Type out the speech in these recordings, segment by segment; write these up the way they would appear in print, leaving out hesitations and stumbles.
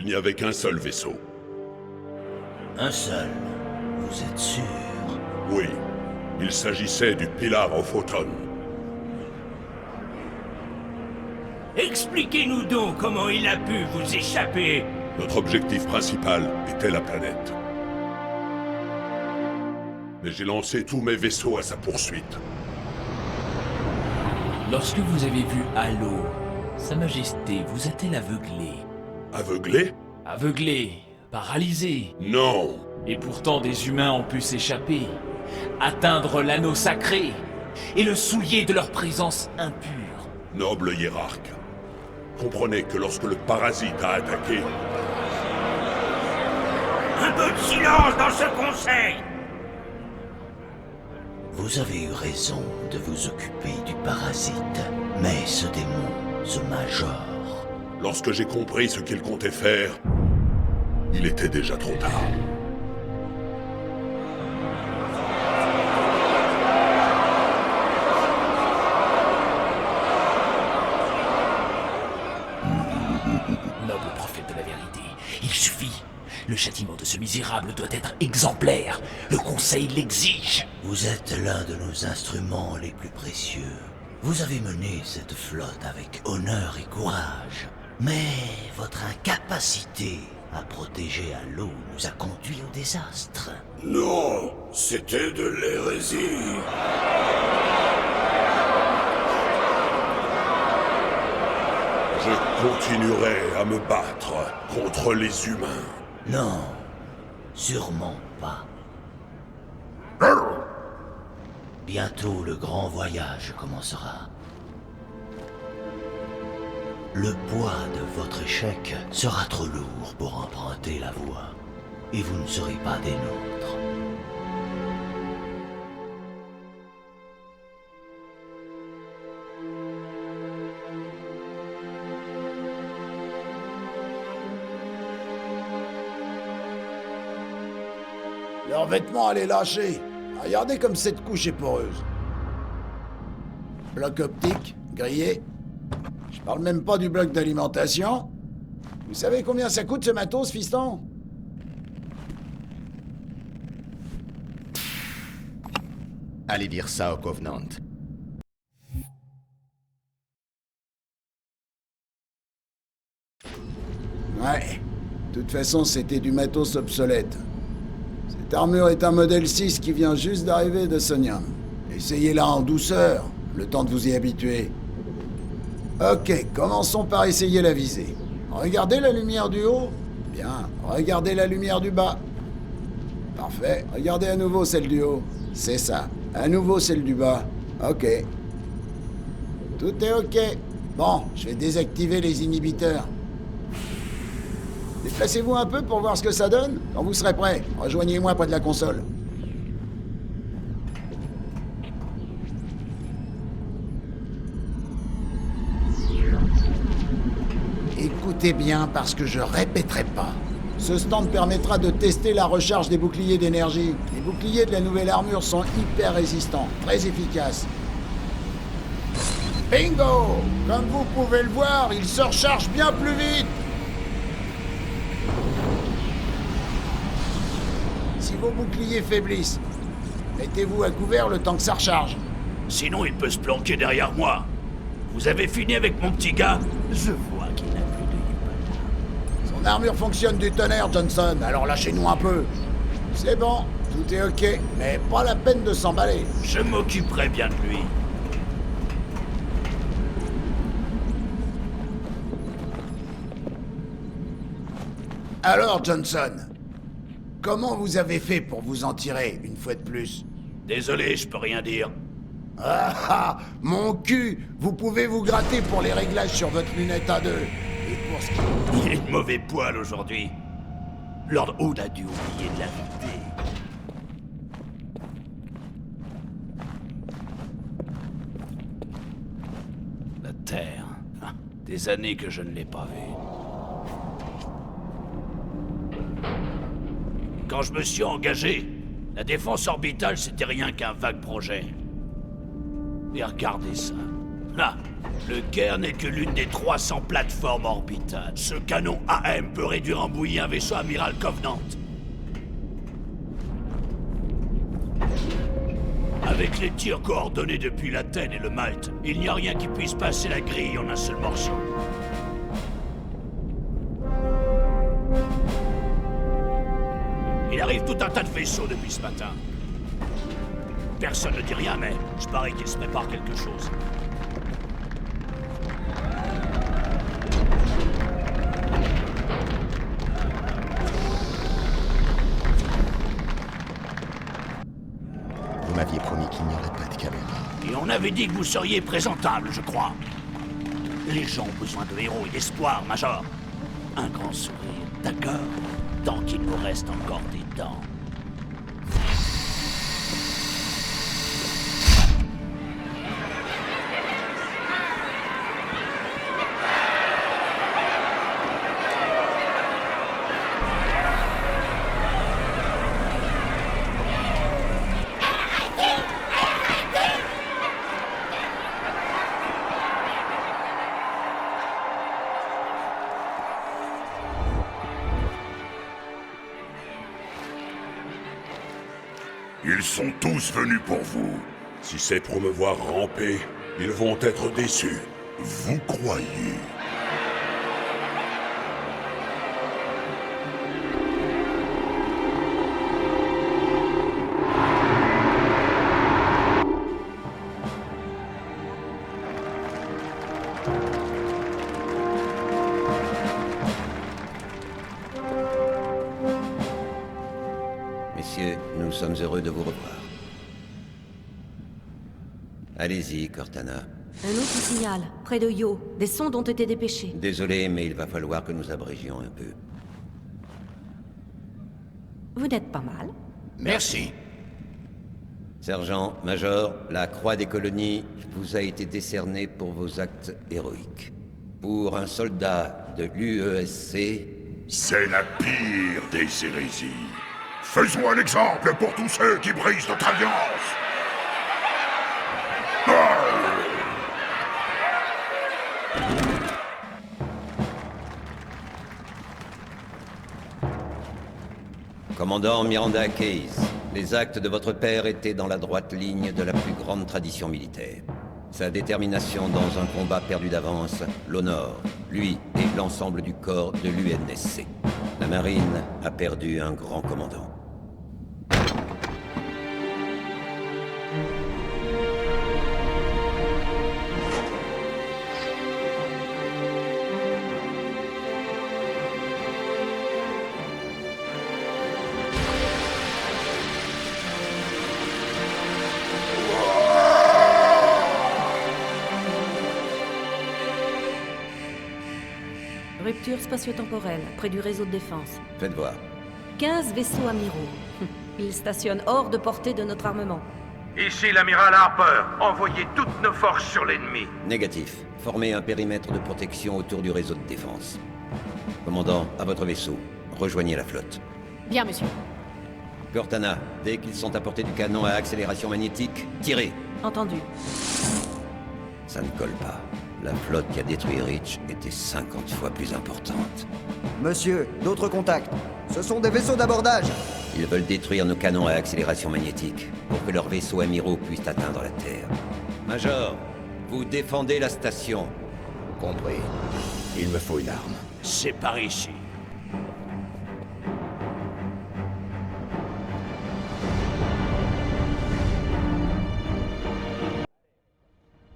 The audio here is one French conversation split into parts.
n'y avait qu'un seul vaisseau. Un seul. Vous êtes sûr? Oui, il s'agissait du Pillar of Autumn. Expliquez-nous donc comment il a pu vous échapper. Notre objectif principal était la planète. Mais j'ai lancé tous mes vaisseaux à sa poursuite. Lorsque vous avez vu Halo, Sa Majesté vous a-t-elle aveuglé? Aveuglé? Aveuglé, paralysé. Non! Et pourtant des humains ont pu s'échapper, atteindre l'anneau sacré, et le souiller de leur présence impure. Noble hiérarque, comprenez que lorsque le parasite a attaqué, Un peu de silence dans ce conseil. Vous avez eu raison de vous occuper du parasite. Mais ce démon, ce major... lorsque j'ai compris ce qu'il comptait faire, il était déjà trop tard. Noble prophète de la vérité, il suffit. Le châtiment de ce misérable doit être exemplaire. Le Conseil l'exige. Vous êtes l'un de nos instruments les plus précieux. Vous avez mené cette flotte avec honneur et courage. Mais votre incapacité à protéger Halo nous a conduits au désastre. Non, c'était de l'hérésie. Je continuerai à me battre contre les humains. Non, sûrement pas. Bientôt le grand voyage commencera. Le poids de votre échec sera trop lourd pour emprunter la voie. Et vous ne serez pas des nôtres. Leurs vêtements, allez lâcher. Regardez comme cette couche est poreuse. Bloc optique, grillé. Je parle même pas du bloc d'alimentation. Vous savez combien ça coûte ce matos, fiston? Allez dire ça au Covenant. Ouais. De toute façon, c'était du matos obsolète. Cette armure est un modèle 6 qui vient juste d'arriver de Sonium. Essayez-la en douceur, le temps de vous y habituer. Ok, commençons par essayer la visée. Regardez la lumière du haut. Bien, regardez la lumière du bas. Parfait, regardez à nouveau celle du haut. C'est ça, à nouveau celle du bas. Ok. Tout est ok. Bon, je vais désactiver les inhibiteurs. Déplacez-vous un peu pour voir ce que ça donne. Quand vous serez prêt, rejoignez-moi près de la console. Écoutez bien parce que je répéterai pas. Ce stand permettra de tester la recharge des boucliers d'énergie. Les boucliers de la nouvelle armure sont hyper résistants, très efficaces. Bingo! Comme vous pouvez le voir, ils se rechargent bien plus vite. Si vos boucliers faiblissent, mettez-vous à couvert le temps que ça recharge. Sinon, il peut se planquer derrière moi. Vous avez fini avec mon petit gars? Je vois qu'il n'a plus de Yupala. Son armure fonctionne du tonnerre, Johnson, alors lâchez-nous un peu. C'est bon, tout est ok, mais pas la peine de s'emballer. Je m'occuperai bien de lui. Alors, Johnson, comment vous avez fait pour vous en tirer, une fois de plus? Désolé, je peux rien dire. Ah ah, mon cul! Vous pouvez vous gratter pour les réglages sur votre lunette A2. Et pour ce qui... Il est de mauvais poil aujourd'hui. Lord Hood a dû oublier de l'inviter. La Terre. Ah, des années que je ne l'ai pas vue. Quand je me suis engagé, la défense orbitale, c'était rien qu'un vague projet. Et regardez ça. Là, le Caire n'est que l'une des 300 plateformes orbitales. Ce canon AM peut réduire en bouillie un vaisseau amiral Covenant. Avec les tirs coordonnés depuis l'Athènes et le Malte, il n'y a rien qui puisse passer la grille en un seul morceau. Il arrive tout un tas de vaisseaux depuis ce matin. Personne ne dit rien, mais je parie qu'il se prépare quelque chose. Vous m'aviez promis qu'il n'y aurait pas de caméra. Et on avait dit que vous seriez présentable, je crois. Les gens ont besoin de héros et d'espoir, Major. Un grand sourire, d'accord, tant qu'il nous reste encore des dents. Ils sont tous venus pour vous. Si c'est pour me voir ramper, ils vont être déçus. Vous croyez? Messieurs, nous sommes heureux de vous revoir. Allez-y, Cortana. Un autre signal, près de Yo. Des sondes ont été dépêchées. Désolé, mais il va falloir que nous abrégions un peu. Vous n'êtes pas mal. Merci. Sergent, Major, la Croix des colonies vous a été décernée pour vos actes héroïques. Pour un soldat de l'UESC... C'est la pire des hérésies. Faisons un exemple pour tous ceux qui brisent notre alliance. Commandant Miranda Case, les actes de votre père étaient dans la droite ligne de la plus grande tradition militaire. Sa détermination dans un combat perdu d'avance l'honore, lui et l'ensemble du corps de l'UNSC. La marine a perdu un grand commandant. Rupture spatio-temporelle, près du réseau de défense. Faites voir. 15 vaisseaux amiraux. Ils stationnent hors de portée de notre armement. Ici l'amiral Harper. Envoyez toutes nos forces sur l'ennemi. Négatif. Formez un périmètre de protection autour du réseau de défense. Commandant, à votre vaisseau. Rejoignez la flotte. Bien, monsieur. Cortana, dès qu'ils sont à portée du canon à accélération magnétique, tirez. Entendu. Ça ne colle pas. La flotte qui a détruit Reach était 50 fois plus importante. Monsieur, d'autres contacts. Ce sont des vaisseaux d'abordage. Ils veulent détruire nos canons à accélération magnétique pour que leurs vaisseaux amiraux puissent atteindre la Terre. Major, vous défendez la station. Compris. Il me faut une arme. C'est par ici.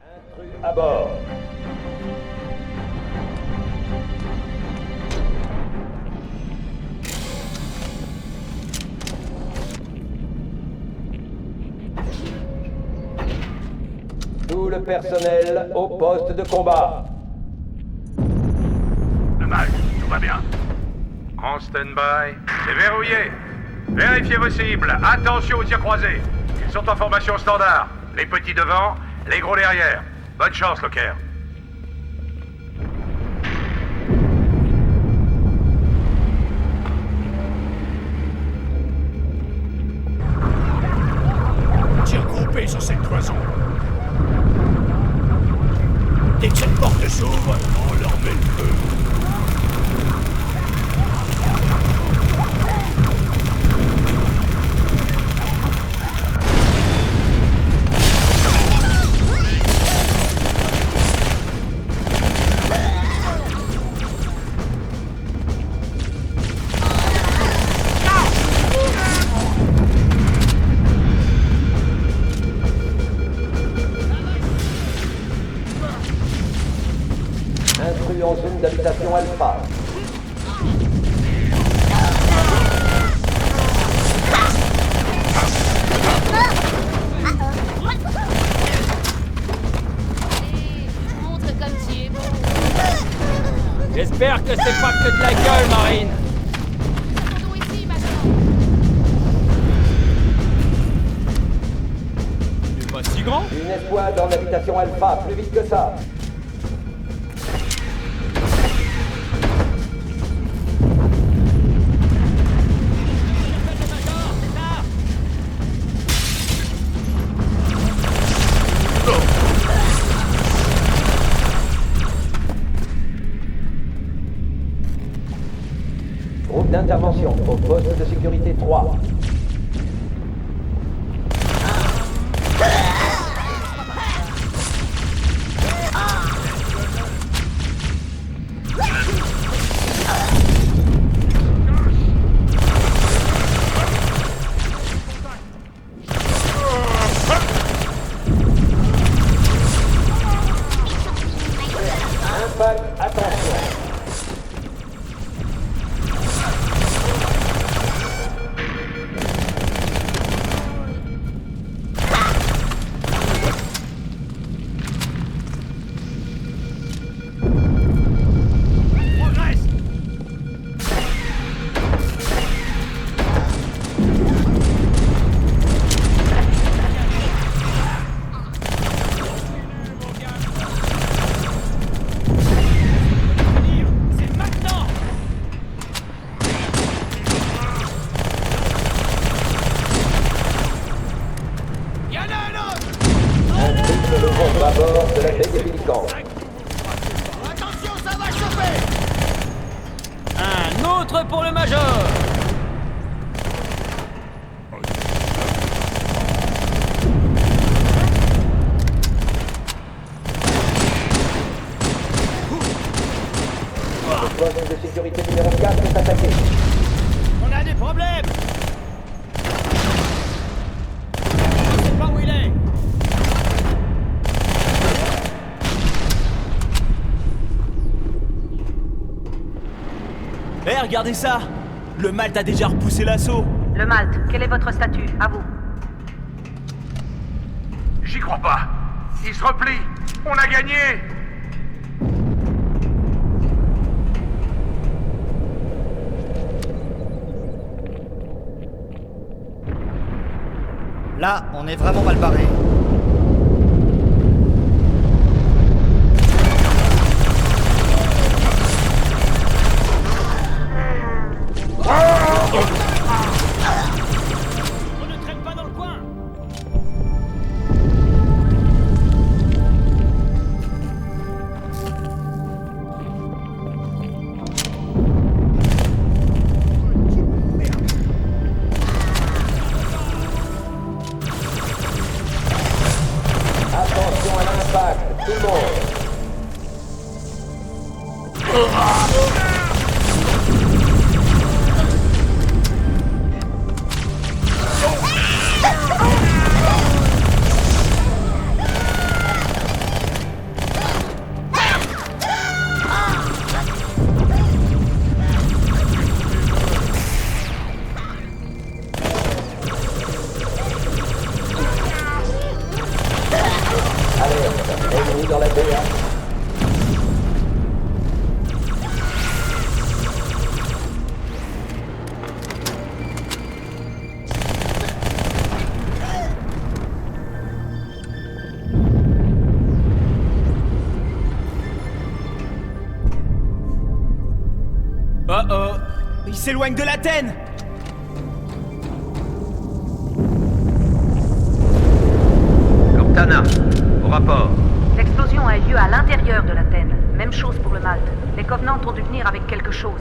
Intrus à bord. Tout le personnel au poste de combat. Le mag, tout va bien? En stand-by. C'est verrouillé. Vérifiez vos cibles. Attention aux tirs croisés. Ils sont en formation standard. Les petits devant, les gros derrière. Bonne chance, Locker. Tir groupé sur cette cloison. Dès que cette porte s'ouvre, on leur met le feu. Intrus en zone d'habitation Alpha. Montre comme tu es bon. J'espère que c'est pas que de la gueule, Marine. Attendons ici, Major. C'est pas si grand. Une escouade en habitation Alpha, plus vite que ça. Groupe d'intervention au poste de sécurité 3. Impact, attention. À bord de la baie des Pélicans. Attention, ça va chauffer. Un autre pour le Major. Le poste de sécurité numéro 4 est attaqué. On a des problèmes. Je sais pas où il est. Eh, regardez ça! Le Malte a déjà repoussé l'assaut! Le Malte, quel est votre statut? À vous. J'y crois pas. Il se replie. On a gagné. Là, on est vraiment mal barré. On ne traîne pas dans le coin. Attention à l'impact, tout le monde. Ennemi dans la baie. Oh oh! Il s'éloigne de l'Athènes! Cortana, au rapport. L'explosion L'explosion a eu lieu à l'intérieur de l'Athènes. Même chose pour le Malte. Les Covenants ont dû venir avec quelque chose.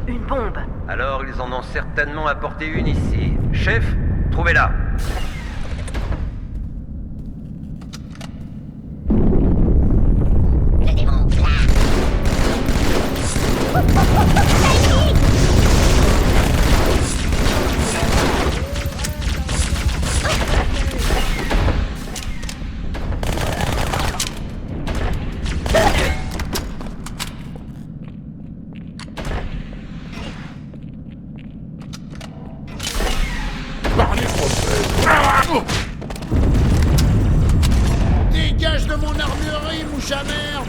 Une bombe. Alors ils en ont certainement apporté une ici. Chef, trouvez-la. Dégage de mon armurerie, mouche à merde!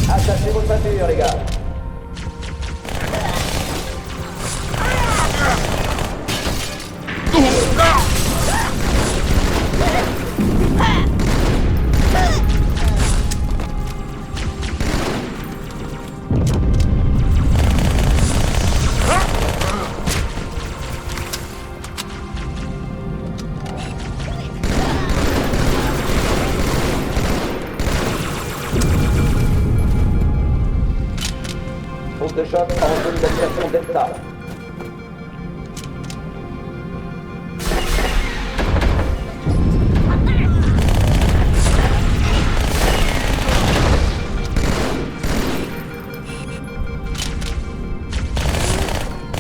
Attachez vos ceintures, les gars. Onde de choc en zone d'habitation Delta.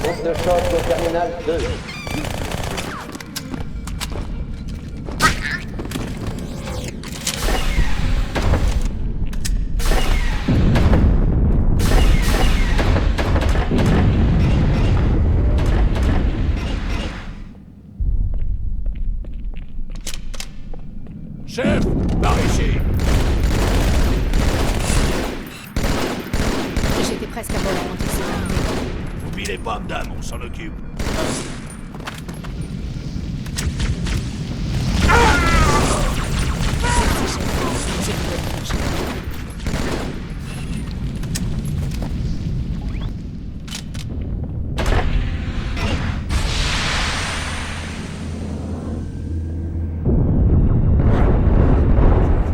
Onde de choc au terminal 2. Chef, par ici. J'étais presque à bord quand il s'est arrêté. N'oubliez les pommes d'âme, on s'en occupe.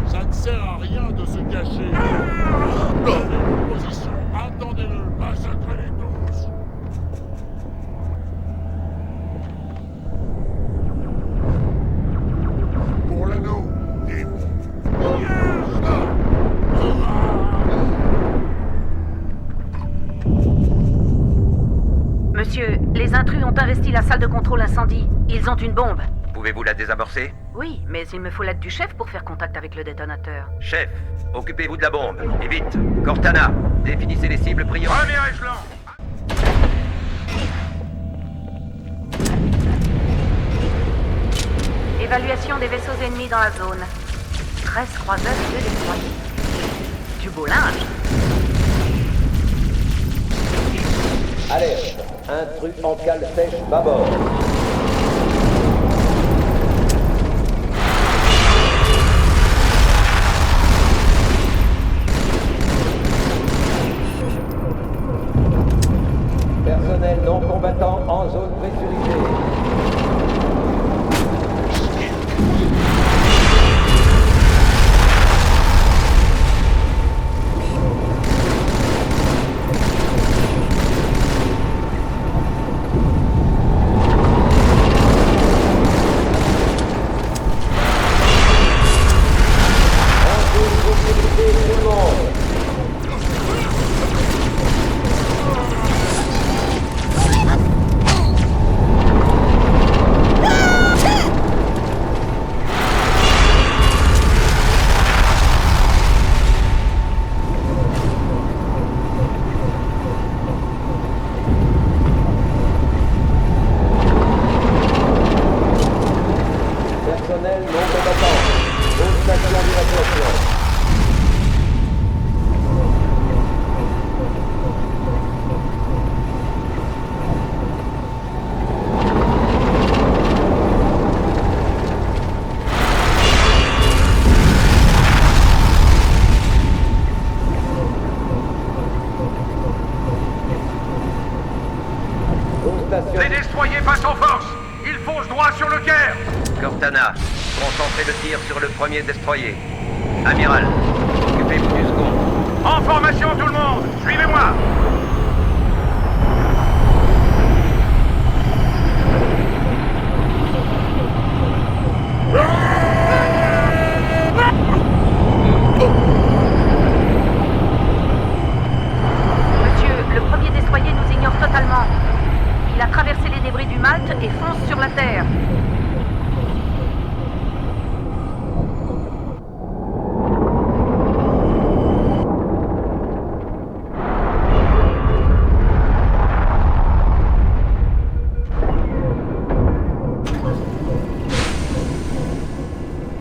Ça ne sert à rien de se cacher. Position, attendez-le, massacrez-les tous. Pour l'anneau, et Monsieur, les intrus ont investi la salle de contrôle incendie. Ils ont une bombe. Pouvez-vous la désamorcer? Oui, mais il me faut l'aide du chef pour faire contact avec le détonateur. Chef, occupez-vous de la bombe. Et vite, Cortana, définissez les cibles prioritaires. Premier échelon. Évaluation des vaisseaux ennemis dans la zone. 13 croiseurs et 2 destroyers. Du beau linge. Alerte. Intrus en cale sèche bâbord. Personnel non combattant en zone pressurisée. Cortana. Concentrez le tir sur le premier destroyer. Amiral, occupez-vous du second. En formation tout le monde, suivez-moi. Monsieur, le premier destroyer nous ignore totalement. Il a traversé les débris du Malte et fonce sur la Terre.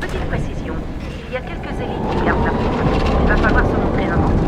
Petite précision, il y a quelques élites qui gardent la route. Il va falloir se montrer inventif.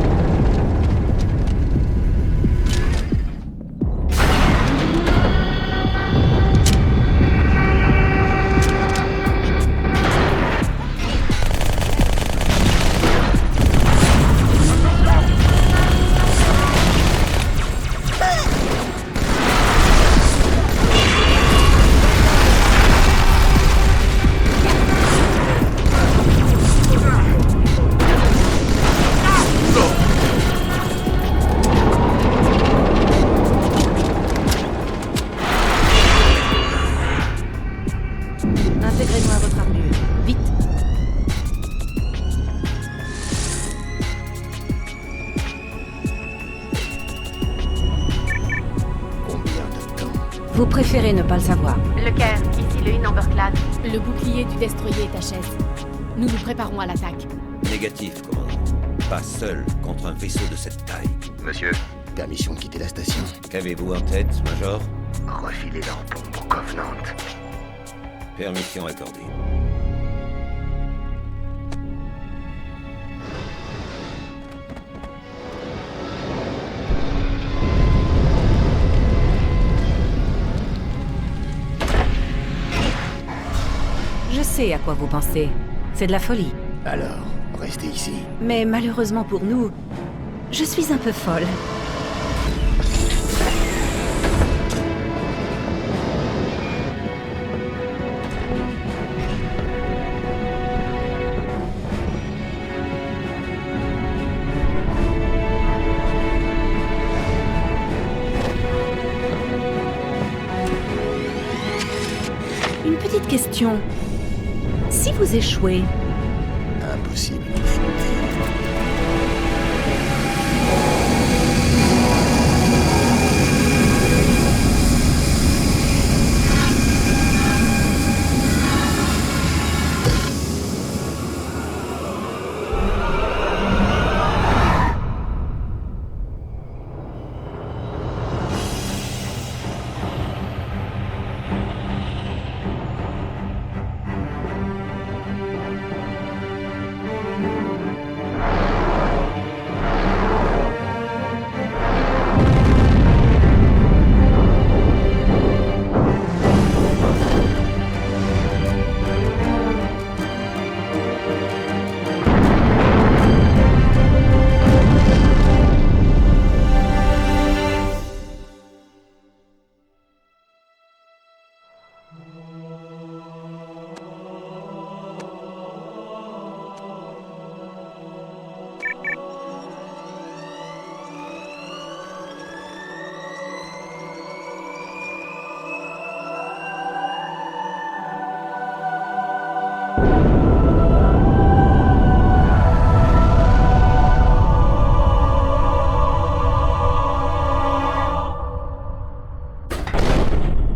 Intégrez-moi à votre armure. Vite. Vous préférez ne pas le savoir. Le Caire, ici le Hindenburg-Class. Le bouclier du destroyer est HS. Nous nous préparons à l'attaque. Négatif, commandant. Pas seul contre un vaisseau de cette taille. Monsieur, Permission de quitter la station. Qu'avez-vous en tête, Major? Refiler leur bombe au Covenant. Permission accordée. Je sais à quoi vous pensez. C'est de la folie. Alors, restez ici. Mais malheureusement pour nous, je suis un peu folle. Une petite question. Si vous échouez... Impossible.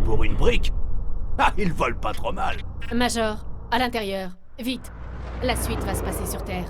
Pour une brique? Ah, ils volent pas trop mal. Major, à l'intérieur. Vite. La suite va se passer sur Terre.